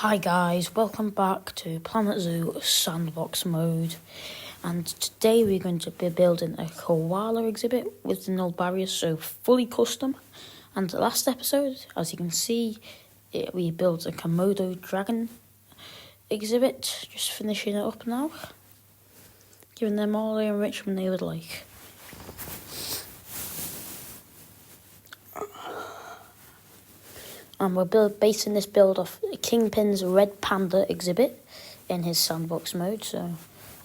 Hi guys, welcome back to Planet Zoo Sandbox mode, and today we're going to be building a koala exhibit with no barriers, so fully custom. And the last episode, as you can see, we built a Komodo dragon exhibit, just finishing it up now, giving them all the enrichment they would like. And we're basing this build off Kingpin's Red Panda exhibit in his Sandbox mode. So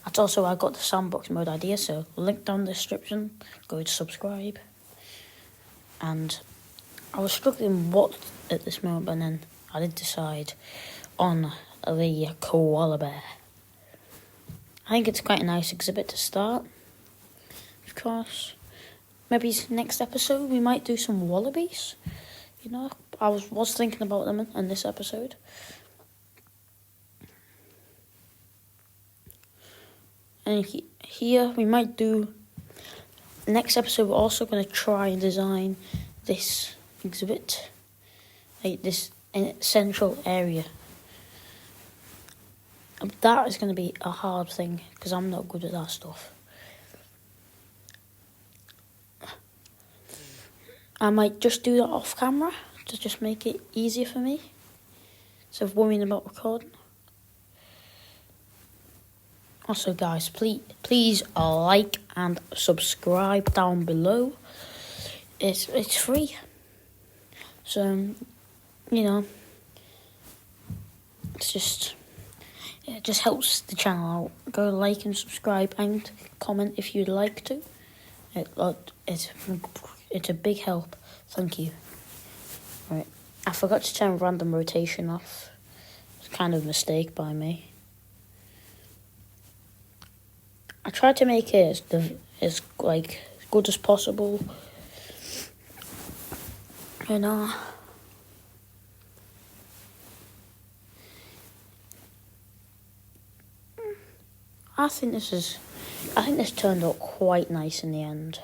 that's also where I got the Sandbox mode idea. So link down in the description. Go to subscribe. And I was struggling what at this moment, but then I did decide on the koala bear. I think it's quite a nice exhibit to start. Of course, maybe next episode we might do some wallabies. You know, I was thinking about them in this episode. And here we might do... Next episode we're also going to try and design this exhibit. Like this central area. That is going to be a hard thing because I'm not good at that stuff. I might just do that off camera to just make it easier for me, instead of worrying about recording. Also, guys, please like and subscribe down below. It's free, so you know, it just helps the channel out. Go like and subscribe and comment if you'd like to. It's a big help. Thank you. Right, I forgot to turn random rotation off. It's kind of a mistake by me. I tried to make it as good as possible. You know. I think this turned out quite nice in the end.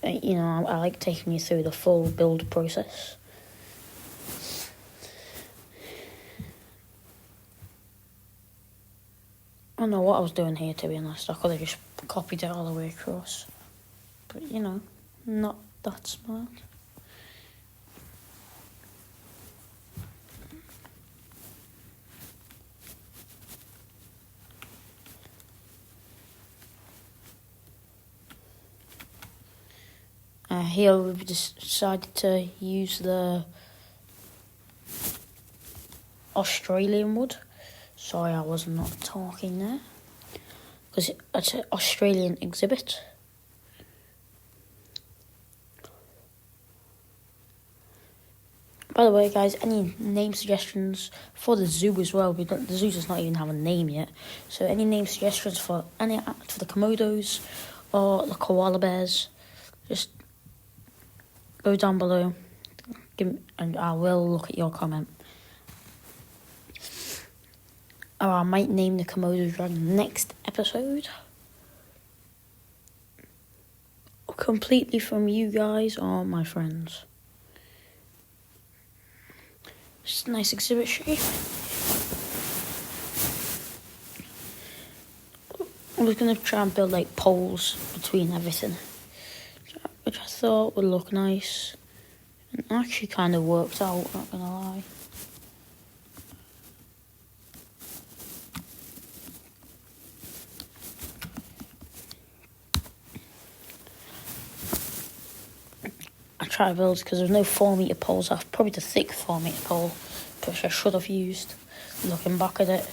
You know, I like taking you through the full build process. I don't know what I was doing here, to be honest. I could have just copied it all the way across. But, you know, not that smart. Here we've decided to use the Australian wood. Sorry, I was not talking there. Because it's an Australian exhibit. By the way, guys, any name suggestions for the zoo as well? The zoo does not even have a name yet. So any name suggestions for the Komodos or the koala bears, just go down below, and I will look at your comment. Or I might name the Komodo dragon next episode. Completely from you guys or my friends. Just a nice exhibit shape. I was going to try and build like poles between everything, which I thought would look nice. And actually kind of worked out, not gonna lie. I tried to build because there's no 4-meter poles. That's probably the thick 4-meter pole, which I should have used looking back at it.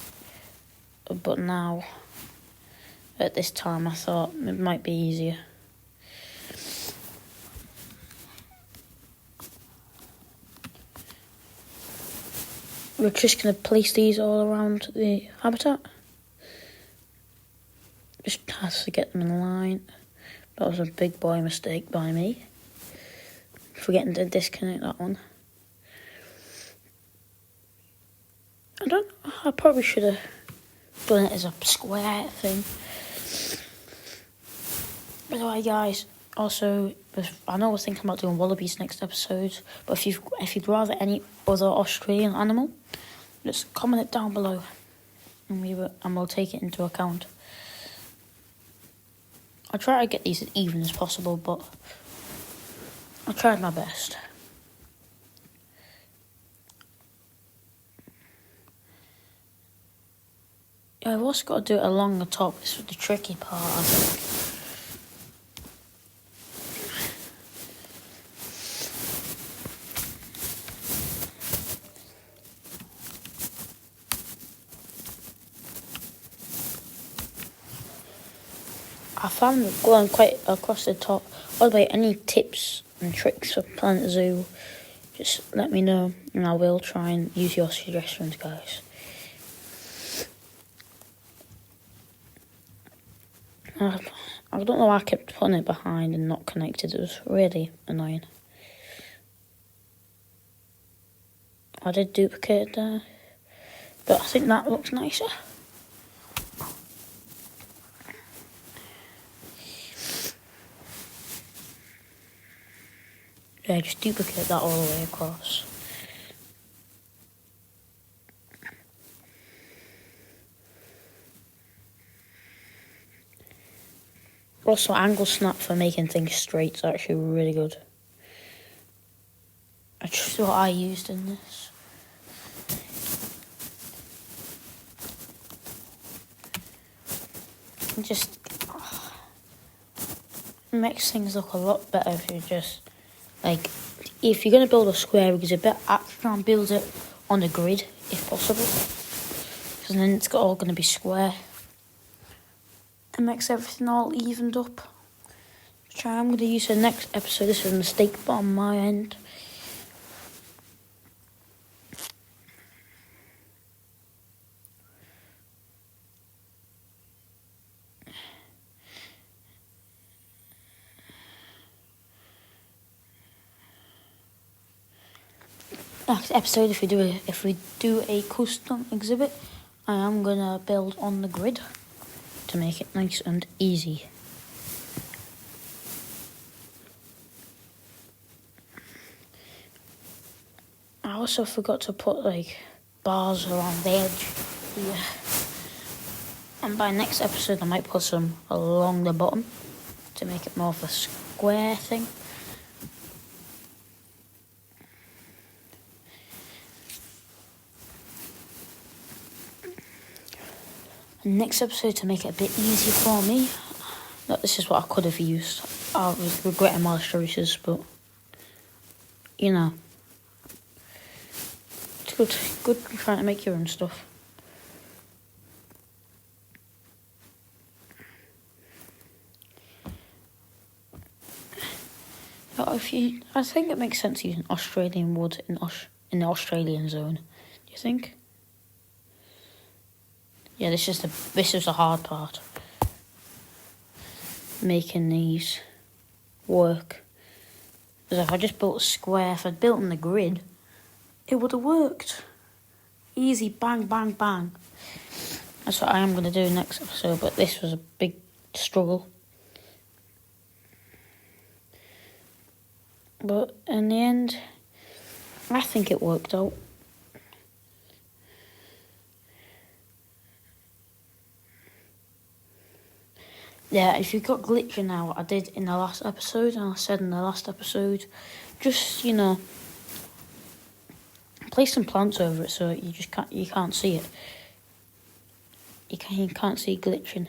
But now, at this time, I thought it might be easier. We're just going to place these all around the habitat. Just has to get them in line. That was a big boy mistake by me. Forgetting to disconnect that one. I probably should have done it as a square thing. By the way, guys, also, I know we're thinking about doing wallabies next episode, but if you'd rather any other Australian animal, Just comment it down below, and we'll take it into account. I'll try to get these as even as possible, but I tried my best. Yeah, I've also got to do it along the top. This is the tricky part, I think. I found it going quite across the top. By the way, any tips and tricks for Planet Zoo, just let me know, and I will try and use your suggestions, guys. I don't know why I kept putting it behind and not connected. It was really annoying. I did duplicate it there, but I think that looks nicer. Yeah, just duplicate that all the way across. Also, angle snap for making things straight is actually really good. That's just what I used in this. It just makes things look a lot better if you just, like, if you're going to build a square exhibit, actually try and build it on the grid if possible. Because then it's all going to be square. It makes everything all evened up. Which I'm going to use for the next episode. This is a mistake on my end. Next episode, if we do a custom exhibit, I am gonna build on the grid to make it nice and easy. I also forgot to put like bars around the edge here, and by next episode I might put some along the bottom to make it more of a square thing. Next episode, to make it a bit easier for me, this is what I could have used. I was regretting my choices, but you know, it's good trying to make your own stuff. I think it makes sense using Australian wood in the Australian zone. Do you think? Yeah, this is the hard part. Making these work. Because if I just built a square, if I'd built on the grid, it would have worked. Easy, bang, bang, bang. That's what I am going to do next episode, but this was a big struggle. But in the end, I think it worked out. Yeah, if you've got glitching now, I did in the last episode, and I said in the last episode, just, you know, place some plants over it so you can't see it. You can't see glitching.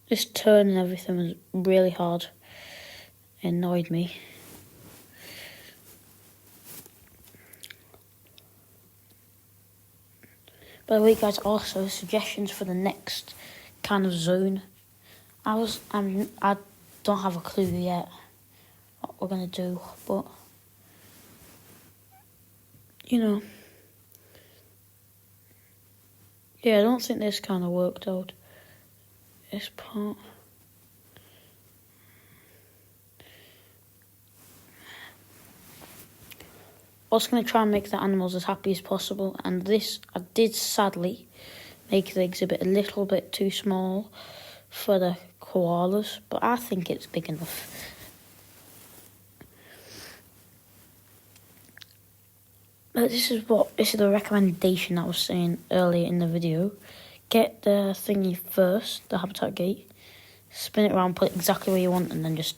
Just turning everything was really hard. It annoyed me. By the way, guys, also suggestions for the next kind of zone. I don't have a clue yet what we're gonna do, but you know, yeah, I don't think this kind of worked out. This part. I was going to try and make the animals as happy as possible, and this, I did sadly make the exhibit a little bit too small for the koalas, but I think it's big enough. But this is the recommendation I was saying earlier in the video. Get the thingy first, the habitat gate. Spin it around, put it exactly where you want, and then just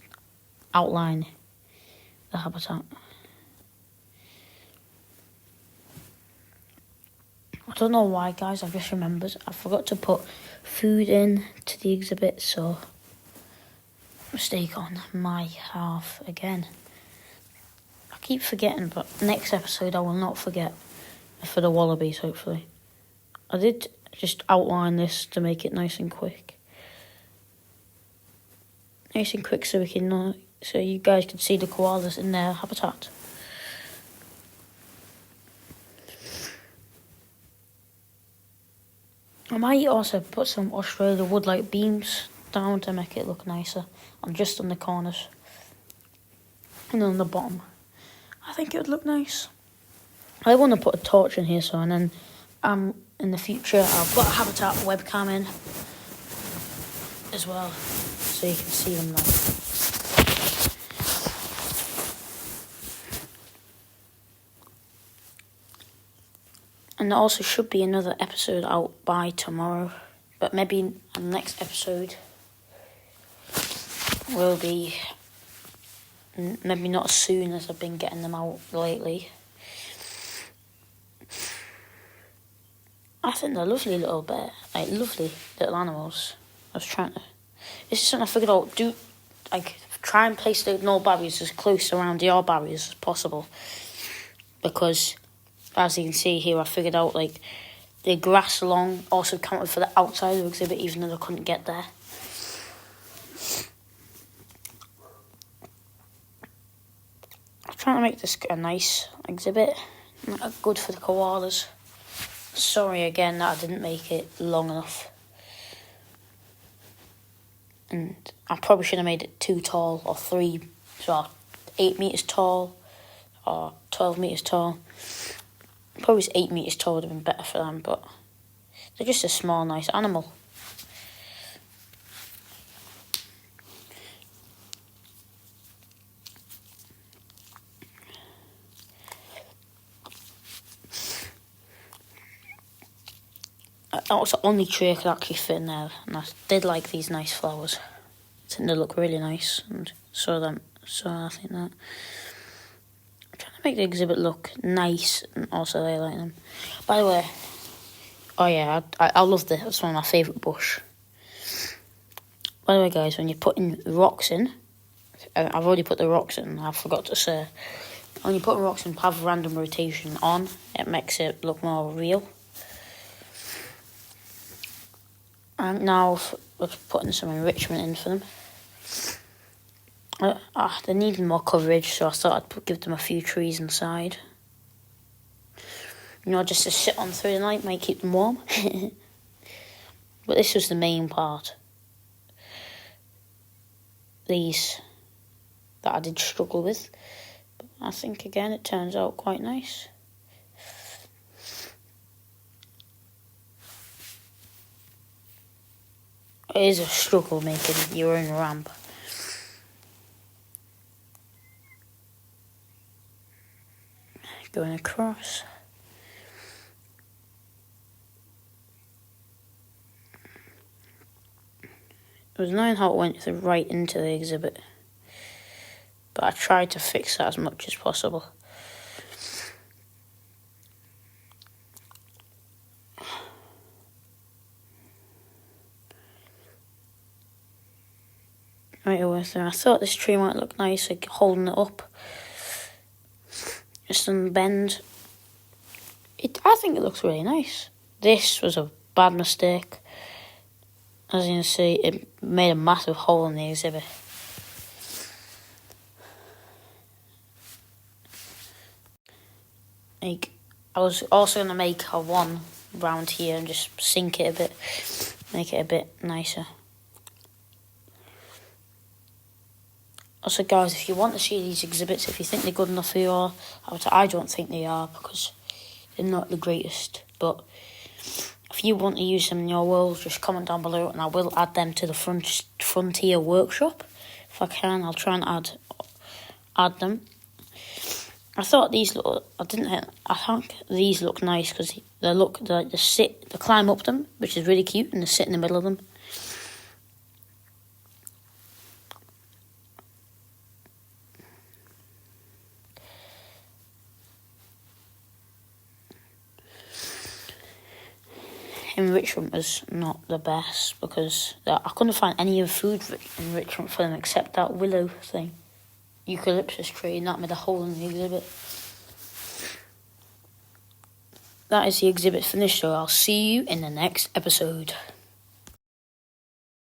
outline the habitat. I don't know why, guys, I've just remembered. I forgot to put food in to the exhibit, so mistake on my half again. I keep forgetting, but next episode I will not forget for the wallabies, hopefully. I did just outline this to make it nice and quick. Nice and quick so you guys can see the koalas in their habitat. I might also put some Australia woodlight beams down to make it look nicer, and just on the corners and on the bottom. I think it would look nice. I want to put a torch in here, so and then in the future I'll put a habitat webcam in as well, so you can see them now. And there also should be another episode out by tomorrow. But maybe the next episode will be maybe not as soon as I've been getting them out lately. I think they're lovely little lovely little animals. This is something I figured out. Try and place the no barriers as close around your barriers as possible. Because as you can see here, I figured out the grass along also counted for the outside of the exhibit, even though I couldn't get there. I'm trying to make this a nice exhibit, good for the koalas. Sorry again that I didn't make it long enough. And I probably should have made it too tall, or 8 metres tall, or 12 metres tall. Probably 8 metres tall would have been better for them, but they're just a small, nice animal. That was the only tree I could actually fit in there, and I did like these nice flowers. I think they look really nice, and so I think that. Make the exhibit look nice and also highlight them. By the way, I love this. It's one of my favourite bush. By the way, guys, when you're putting rocks in, I've already put the rocks in. I forgot to say, when you're putting rocks in, have random rotation on. It makes it look more real. And now we're putting some enrichment in for them. They needed more coverage, so I thought I'd give them a few trees inside. Just to sit on through the night might keep them warm. But this was the main part. These that I did struggle with. But I think again it turns out quite nice. It is a struggle making your own ramp. Going across. It was annoying how it went right into the exhibit, but I tried to fix that as much as possible. Right over there. I thought this tree might look nice, holding it up. Just on the bend. I think it looks really nice. This was a bad mistake. As you can see, it made a massive hole in the exhibit. I was also going to make a one round here and just sink it a bit, make it a bit nicer. Also, guys, if you want to see these exhibits, if you think they're good enough for you, I don't think they are, because they're not the greatest. But If you want to use them in your world, just comment down below and I will add them to the Frontier workshop. If I can, I'll try and add them. I thought these look. I think these look nice because they climb up them, which is really cute, and they sit in the middle of them. Enrichment was not the best because I couldn't find any of food enrichment for them except that willow thing. Eucalyptus tree, and that made a hole in the exhibit. That is the exhibit finished, so I'll see you in the next episode.